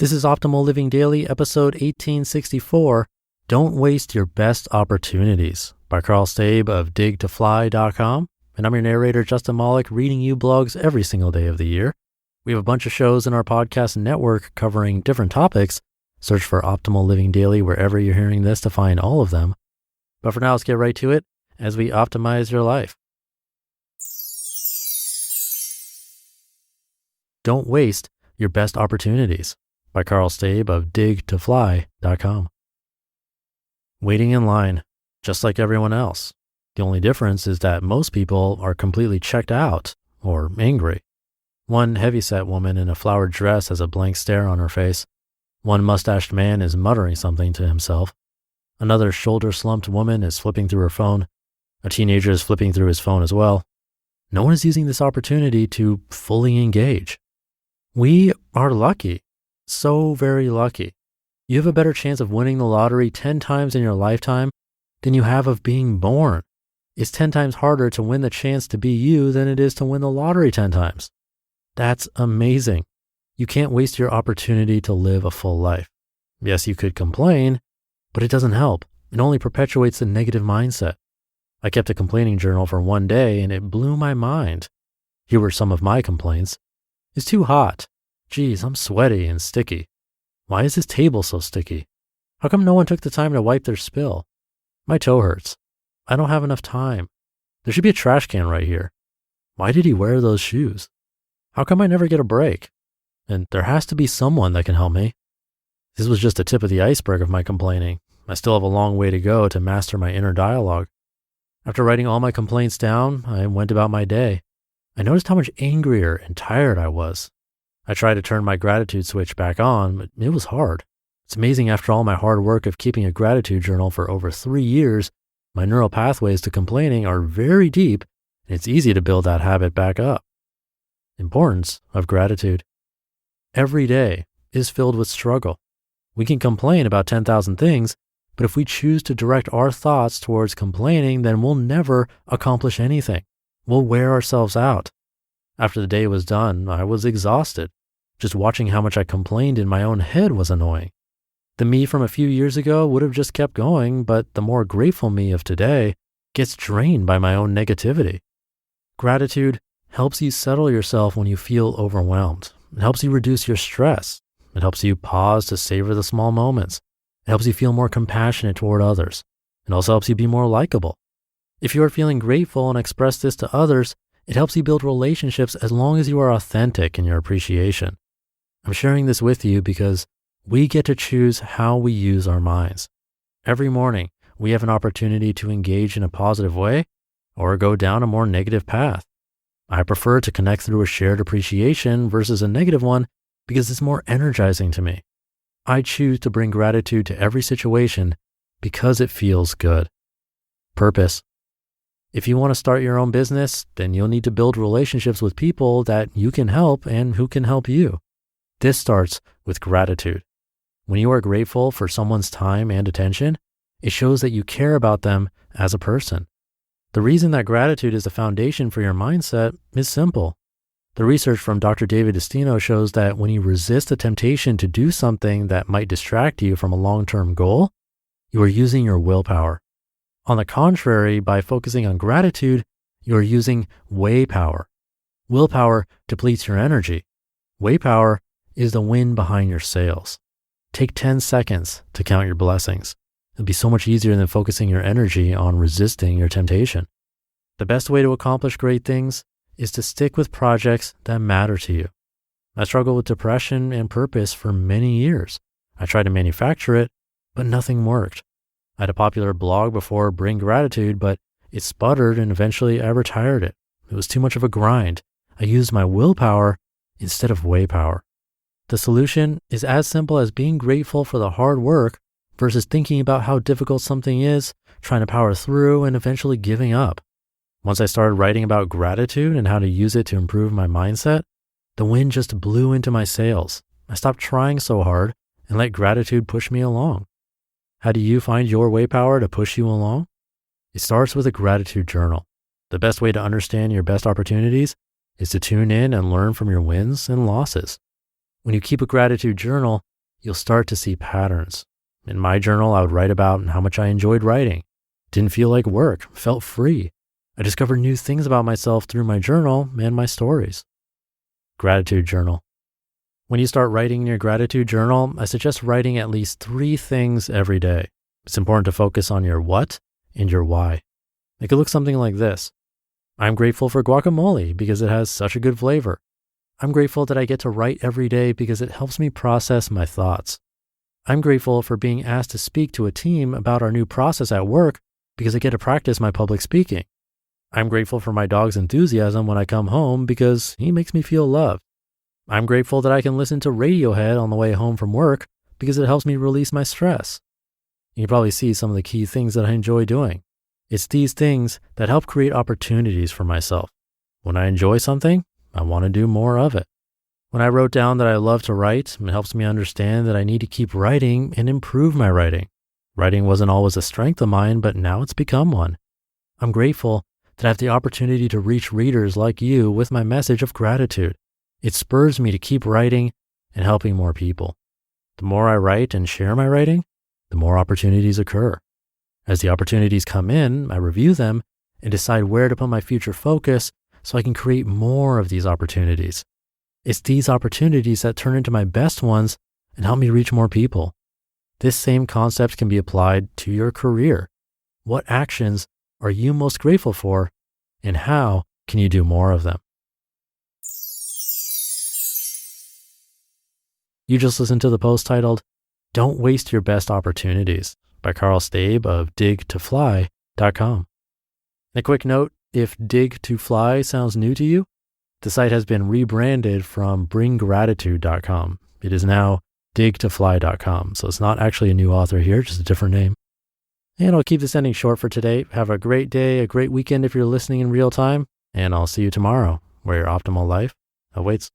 This is Optimal Living Daily, episode 1864, Don't Waste Your Best Opportunities by Karl Staib of DigToFly.com. And I'm your narrator, Justin Malik, reading you blogs every single day of the year. We have a bunch of shows in our podcast network covering different topics. Search for Optimal Living Daily wherever you're hearing this to find all of them. But for now, let's get right to it as we optimize your life. Don't waste your best opportunities by Karl Staib of DigToFly.com. Waiting in line, just like everyone else. The only difference is that most people are completely checked out or angry. One heavyset woman in a flowered dress has a blank stare on her face. One mustached man is muttering something to himself. Another shoulder-slumped woman is flipping through her phone. A teenager is flipping through his phone as well. No one is using this opportunity to fully engage. We are lucky. So very lucky. You have a better chance of winning the lottery 10 times in your lifetime than you have of being born. It's 10 times harder to win the chance to be you than it is to win the lottery 10 times. That's amazing. You can't waste your opportunity to live a full life. Yes, you could complain, but it doesn't help. It only perpetuates the negative mindset. I kept a complaining journal for one day and it blew my mind. Here were some of my complaints. It's too hot. Geez, I'm sweaty and sticky. Why is this table so sticky? How come no one took the time to wipe their spill? My toe hurts. I don't have enough time. There should be a trash can right here. Why did he wear those shoes? How come I never get a break? And there has to be someone that can help me. This was just the tip of the iceberg of my complaining. I still have a long way to go to master my inner dialogue. After writing all my complaints down, I went about my day. I noticed how much angrier and tired I was. I tried to turn my gratitude switch back on, but it was hard. It's amazing after all my hard work of keeping a gratitude journal for over 3 years, my neural pathways to complaining are very deep, and it's easy to build that habit back up. Importance of gratitude. Every day is filled with struggle. We can complain about 10,000 things, but if we choose to direct our thoughts towards complaining, then we'll never accomplish anything. We'll wear ourselves out. After the day was done, I was exhausted. Just watching how much I complained in my own head was annoying. The me from a few years ago would have just kept going, but the more grateful me of today gets drained by my own negativity. Gratitude helps you settle yourself when you feel overwhelmed. It helps you reduce your stress. It helps you pause to savor the small moments. It helps you feel more compassionate toward others. It also helps you be more likable. If you are feeling grateful and express this to others, it helps you build relationships as long as you are authentic in your appreciation. I'm sharing this with you because we get to choose how we use our minds. Every morning, we have an opportunity to engage in a positive way or go down a more negative path. I prefer to connect through a shared appreciation versus a negative one because it's more energizing to me. I choose to bring gratitude to every situation because it feels good. Purpose. If you want to start your own business, then you'll need to build relationships with people that you can help and who can help you. This starts with gratitude. When you are grateful for someone's time and attention, it shows that you care about them as a person. The reason that gratitude is the foundation for your mindset is simple. The research from Dr. David Destino shows that when you resist the temptation to do something that might distract you from a long-term goal, you are using your willpower. On the contrary, by focusing on gratitude, you are using way power. Willpower depletes your energy. Way power is the wind behind your sails. Take 10 seconds to count your blessings. It'll be so much easier than focusing your energy on resisting your temptation. The best way to accomplish great things is to stick with projects that matter to you. I struggled with depression and purpose for many years. I tried to manufacture it, but nothing worked. I had a popular blog before Bring Gratitude, but it sputtered and eventually I retired it. It was too much of a grind. I used my willpower instead of way power. The solution is as simple as being grateful for the hard work versus thinking about how difficult something is, trying to power through, and eventually giving up. Once I started writing about gratitude and how to use it to improve my mindset, the wind just blew into my sails. I stopped trying so hard and let gratitude push me along. How do you find your way power to push you along? It starts with a gratitude journal. The best way to understand your best opportunities is to tune in and learn from your wins and losses. When you keep a gratitude journal, you'll start to see patterns. In my journal, I would write about how much I enjoyed writing. Didn't feel like work, felt free. I discovered new things about myself through my journal and my stories. Gratitude journal. When you start writing in your gratitude journal, I suggest writing at least 3 things every day. It's important to focus on your what and your why. It could look something like this. I'm grateful for guacamole because it has such a good flavor. I'm grateful that I get to write every day because it helps me process my thoughts. I'm grateful for being asked to speak to a team about our new process at work because I get to practice my public speaking. I'm grateful for my dog's enthusiasm when I come home because he makes me feel loved. I'm grateful that I can listen to Radiohead on the way home from work because it helps me release my stress. You can probably see some of the key things that I enjoy doing. It's these things that help create opportunities for myself. When I enjoy something, I want to do more of it. When I wrote down that I love to write, it helps me understand that I need to keep writing and improve my writing. Writing wasn't always a strength of mine, but now it's become one. I'm grateful that I have the opportunity to reach readers like you with my message of gratitude. It spurs me to keep writing and helping more people. The more I write and share my writing, the more opportunities occur. As the opportunities come in, I review them and decide where to put my future focus so I can create more of these opportunities. It's these opportunities that turn into my best ones and help me reach more people. This same concept can be applied to your career. What actions are you most grateful for, and how can you do more of them? You just listened to the post titled, Don't Waste Your Best Opportunities by Karl Staib of DigToFly.com. A quick note, if DigToFly sounds new to you, the site has been rebranded from BringGratitude.com. It is now DigToFly.com, so it's not actually a new author here, just a different name. And I'll keep this ending short for today. Have a great day, a great weekend if you're listening in real time, and I'll see you tomorrow where your optimal life awaits.